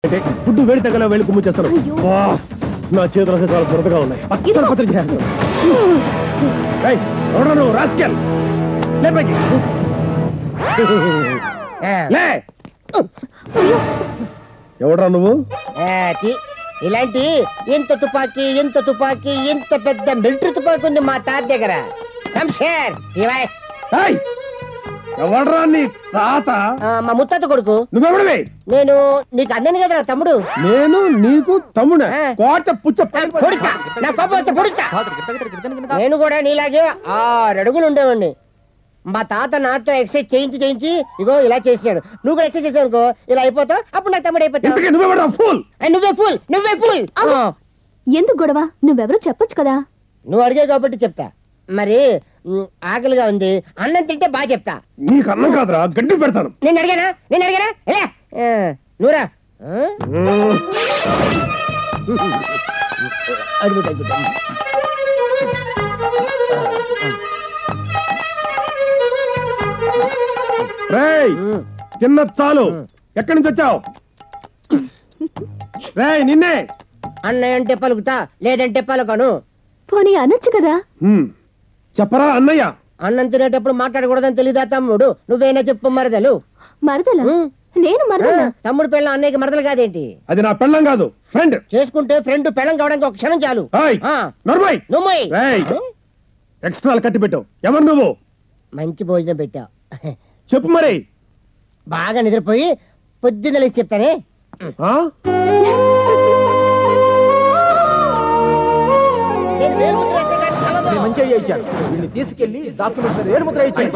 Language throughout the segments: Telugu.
ఫుడ్ వేడి తగ్గల వెళ్ళి కుమ్ము చేస్తాను. నా చేతులు అసలు చాలా దురదగా ఉన్నాయి. పచ్చడి చేస్తాను. రాస్కెల్ లే పైకి లే. ఎవడ్రా నువ్వు? ఇలాంటి ఎంత తుపాకీ ఎంత పెద్ద మిలిటరీ తుపాకీ ఉంది మా తాత దగ్గర. శంషేర్ ఎవడ్రా నీ తాత? మా ముత్తాత కొడుకు. నువ్వెవడివి? నేను నీకు అన్నాను కదా తమ్ముడు. నేను నీకు తమ్ముడు? కోట పుచ్చ నా కోపం వస్తే పొడుస్తా. నేను కూడా నీలాగే 6 అడుగులు ఉండేవాడిని. మా తాత నాతో ఎక్సర్సైజ్ చేయించి ఇగో ఇలా చేసాడు. నువ్వు కూడా ఎక్సర్సైజ్ చేసావు అనుకో ఇలా అయిపోతావు. అప్పుడు నా తమ్ముడు అయిపోతావు. నువ్వే ఫూల్. ఎందుకు గొడవ? నువ్వెవరో చెప్పొచ్చు కదా. నువ్వు అడిగావు కాబట్టి చెప్తా. మరి ఆకలిగా ఉంది, అన్నం తింటే బాగా చెప్తా. నీకు అన్నం కాదురా, గడ్డి పెడతాను. నేను అడిగానా నువ్వురా. రేయ్ తిన్న చాలు. ఎక్కడి నుంచి వచ్చావు? రేయ్ నిన్నే. అన్నయ్య అంటే పలుకుతా, లేదంటే పలుకను. పోనీ అనొచ్చు కదా. చెప్పరా అన్నయ్య. అన్నం తినేటప్పుడు మాట్లాడకూడదని తెలీదా తమ్ముడు? నువ్వేనా చెప్పు. మరదలు. మరదలా? నేను మరదలా? తమ్ముడు పెళ్ళం అన్నయ్యకి మరదలు కాదేంటి? అది నా పెళ్ళం కాదు, ఫ్రెండ్. చేసుకుంటే ఫ్రెండ్ పెళ్ళం కావడానికి ఒక క్షణం చాలు. ఎక్స్ట్రాలు కట్టి పెట్టావు. ఎవరు నువ్వు? మంచి భోజనం పెట్టావు. చెప్పు మరి. బాగా నిద్రపోయి పొద్దున్న లేచి చెప్తానే. మంచి ఐడియా ఇచ్చాడు. వీళ్ళని తీసుకెళ్లి డాక్యుమెంట్ మీద ఏలుముద్ర ఇచ్చాడు.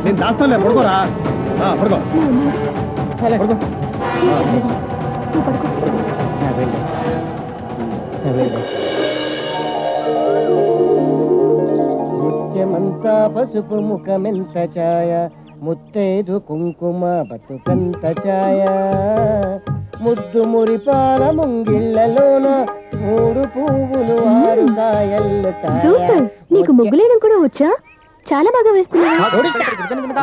నేను దాస్తానులే, పడుకోరా. పడుకో. ముత్యమంతా పసుపు ముఖమెంత ఛాయ, ముత్తైదు కుంకుమ బతుకంత ఛాయ, ముద్దు మురిపాల ముంగిళ్ళలోన 3 పువ్వులు 6 కాయలు. సూపర్. నీకు ముగ్గులేయడం కూడా వచ్చా? చాలా బాగా వేస్తున్నావు.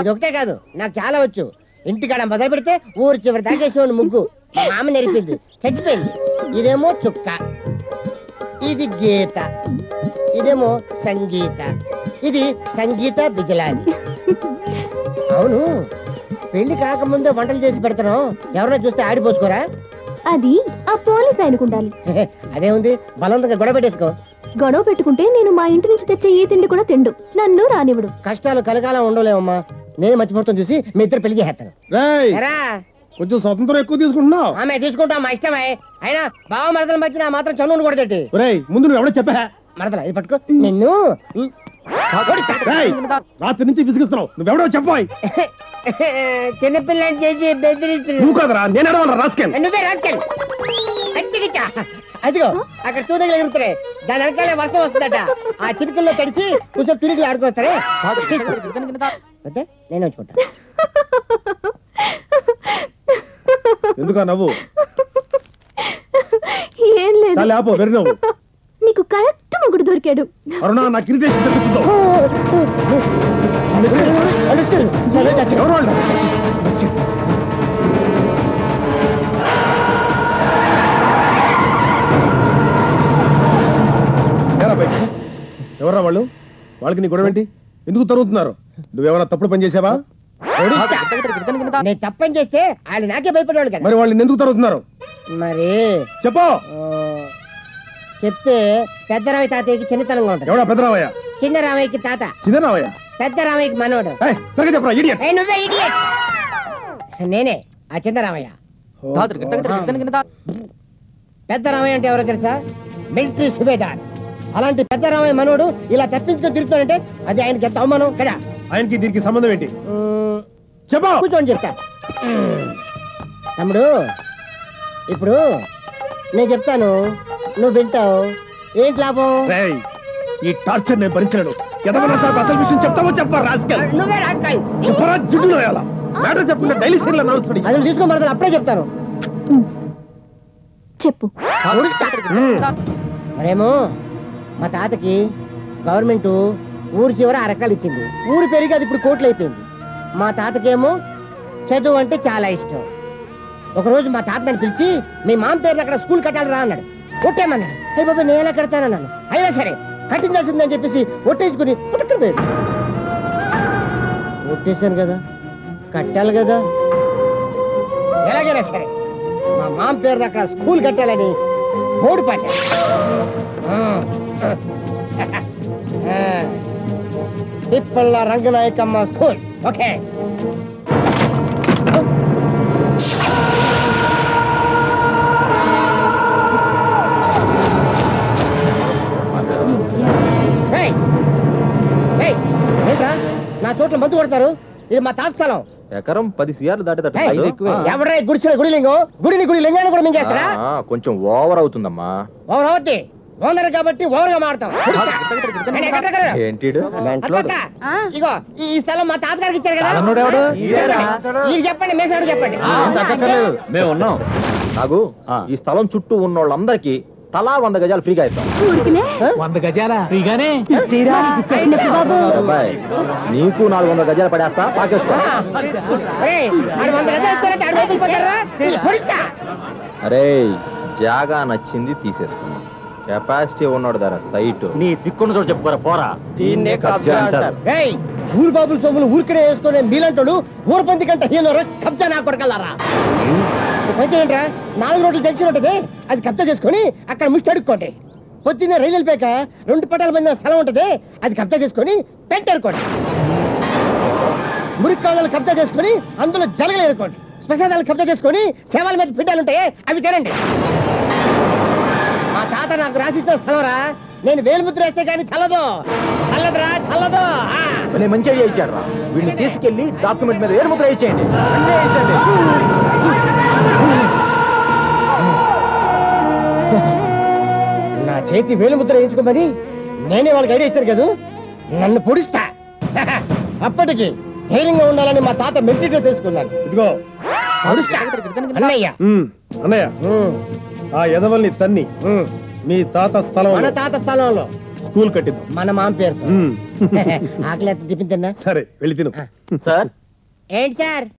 ఇదొకటే కాదు, నాకు చాలా వచ్చు. ఇంటికాడ మొదలు పెడితే ఊరు చివరి దాకేసిన ముగ్గు మా మామ నేర్పింది, చచ్చిపోయింది. ఇదేమో చుక్క, ఇది గీత, ఇదేమో సంగీత, ఇది సంగీత బిజలాని. అవును, పెళ్లి కాకముందే వంటలు చేసి పెడతాను. ఎవరైనా చూస్తే ఆడిపోసుకోరా? అది ఆ పోలీస్ ఆయనకుండాలి. అదేముంది, బలవంతంగా గొడవ పెట్టేసుకో. గొడవ పెట్టుకుంటే నేను మా ఇంటి నుంచి తెచ్చే ఈ తిండి కూడా తిండు, నన్ను రానివ్వడు. కష్టాలు కలకాలం ఉండలేమమ్మా. నేను మర్చిపోతాను చూసి మీ ఇద్దరు పెళ్లి చేస్తాను. కొంచెం స్వతంత్రం ఎక్కువ తీసుకుంటున్నావు. ఆమె తీసుకుంటాం, మా ఇష్టమే. అయినా బావ మరదల మధ్య మాత్రం చనువును కొడతేటి. ముందు నువ్వు ఎవడో చెప్పా? మరదల ఇది పట్టుకో. నిన్ను రాత్రి నుంచి విసిగిస్తున్నావు. నువ్వెవడో చెప్పాయి. చిన్నపిల్లని చేసి బెదిరిస్తున్నావు. నువ్వు కాదరా, నేను అడవాలా? రాస్కెల్. నువ్వే రాస్కెల్. అదిగో అక్కడ తూనెలు ఎగురుతున్నాయి. దాని వెనకాలే వర్షం వస్తుందట. ఆ చిరుకుల్లో తడిసి కొంచెం తురికి ఆడుకొస్తారే. నేను వచ్చుకుంటా. ఎందుకా నవ్వు? ఏం లేదు. ఆపో, వెర్రి నవ్వు. నీకు కరెక్ట్ మొగుడు దొరికాడు. అరుణా, నాకు ఇరిటేషన్ తెప్పించుకో. ఎవరా వాళ్ళు? వాళ్ళకి నీ గొడవ ఏంటి? ఎందుకు తరుగుతున్నారు? నువ్వేమన్నా తప్పుడు పని చేసావా? నేను తప్పని చేస్తే వాళ్ళు నాకే భయపడేవాళ్ళు కదా. మరి వాళ్ళు ఎందుకు తరుగుతున్నారు? మరి చెప్పు. చెప్తే పెద్ద రామయ్య తాతయ్యకి చిన్నతనంగా ఉంటుంది. ఎవడా పెద్ద రామయ్య? చిన్న రామయ్యకి తాత. చిన్న రామయ్య పెద్ద రామయ్యకి మనోడు. సరిగా చెప్పరా ఇడియట్. నువ్వే ఇడియట్. నేనే ఆ చిన్న రామయ్య. పెద్ద రామయ్య అంటే ఎవరో తెలుసా? మిలిటరీ సుబేదార్. అలాంటి పెద్ద రామయ్య మనోడు ఇలా తప్పించుకొని తిరుగుతాడంటే అది ఆయనకి ఎంత అవమానం కదా. ఆయనకి దీనికి సంబంధం ఏంటి? చెప్పు. కూర్చోని చెప్తా. తమ్ముడు, ఇప్పుడు నేను చెప్తాను, నువ్వు వింటావు. ఏంటి లాభం? ఈ టార్చర్ నేను భరించలేను. అసలు విషయం చెప్తావో చెప్పరా? రాస్కెల్. నువ్వే రాస్కెల్. చెప్పరా జిడ్డు. మ్యాటర్ చెప్పకుండా డైలీ సీరియల్ అనౌన్స్. అది తీసుకోమన్నది అప్పుడే చెప్తాను. చెప్పు. మరేమో మా తాతకి గవర్నమెంట్ ఊరు చివర అరకాలు ఇచ్చింది. ఊరు పెరిగి అది ఇప్పుడు కోట్లు అయిపోయింది. మా తాతకేమో చదువు అంటే చాలా ఇష్టం. ఒకరోజు మా తాత నన్ను పిలిచి మీ మామ పేరుని అక్కడ స్కూల్ కట్టాలి రా అన్నాడు. కొట్టేమన్నాడు. అయ్యి బాబా నేను ఎలా కడతానన్నాను. అయినా సరే కట్టించాల్సిందని చెప్పేసి ఒట్టేసుకుని పుట్టుకుని పోయాడు. ఒట్టేశాను కదా, కట్టాలి కదా, ఎలాగైనా సరే మా మామ పేరుని అక్కడ స్కూల్ కట్టాలని బోర్డు పట్టాను. పిప్పళ్ళ రంగనాయకమ్మ స్కూల్. ఓకే, ఏంట్రా నా చోట్ల మందు కొడతారు? ఇది మా తాత స్థలం. ఎకరం 10 సిఆర్లు దాటేటట్టు ఏయ్, ఐదు ఎక్కువే. ఎవడ్రా ఈ గుడిసెల గుడిలింగం? గుడి లింగాన్ని కూడా మింగేస్తారా? కొంచెం ఓవర్ అవుతుందమ్మా. ఓవర్ అవుద్ది. ఓనర్ కాబట్టి ఓవర్ గా మాడతాం. ఏంటి ఇగో ఈ స్థలం మా తాతగారికి ఇచ్చారు కదా. మీరు చెప్పండి, మేసాడు చెప్పండి. మేము ఉన్నాం. నాకు ఈ స్థలం చుట్టూ ఉన్న వాళ్ళందరికీ తలా 100 గజాలు ఫ్రీగా ఇస్తాం. 100 గజాలా ఫ్రీగానే? అబ్బాయి నీకు 400 గజాలు పడేస్తా, పాకేసుకో. అరే జాగా నచ్చింది తీసేసుకున్నాం. కెపాసిటీ ఉన్నాడు ధర సైట్ నీ దిక్కున్న చోటు చెప్పుకోరా పోరా. దీన్నే కబ్జా అంటారు. ఊరు బాబుల సొమ్ములు ఊరికనే వేసుకునే మీలంటోడు ఊరు పంది కంట హీనోరా కబ్జా నా కొడకల్లారా. పంచేయండిరా, 4 రోడ్లు జంక్షన్ ఉంటది, అది కబ్జా చేసుకుని అక్కడ ముష్టి అడుక్కోండి. పొద్దున్నే రైలు వెళ్ళిపోయాక 2 పటాల మంది స్థలం ఉంటది, అది కబ్జా చేసుకుని పెంటేరుకోండి. మురికి కాదాలు కబ్జా చేసుకుని అందులో జలగలు ఏరుకోండి. శ్మశానాలు కబ్జా చేసుకుని సేవల మీద పిండాలు ఉంటాయి, అవి తినండి. మా తాత నాకు రాసిచ్చిన స్థలంరా, నేను వేలుముద్ర వేస్తే కానీ చల్లదు. చల్లదురా, చల్లదు. మంచి ఐడియా ఇచ్చాడు రా. వీళ్ళని తీసుకెళ్లి డాక్యుమెంట్ మీద ఏరుముద్ర ఇచ్చేయండి. నా చేతి వేలుముద్ర వేయించుకోమని నేనే వాళ్ళకి ఐడియా ఇచ్చాను కదా, నన్ను పొడిస్తా. అప్పటికి ధైర్యంగా ఉండాలని మా తాత మెడిటేషన్ చేసుకున్నాను. ఇదిగో పొడుస్తా. అన్నయ్య అన్నయ్య, ఆ ఎదవల్ని తన్ని మీ తాత స్థలం మన తాత స్థలంలో స్కూల్ కట్టిద్దాం. మన మామ పేరుతో. ఆకలి తిప్పిందన్నా. సరే వెళ్ళి తిను. సార్ ఏంటి సార్?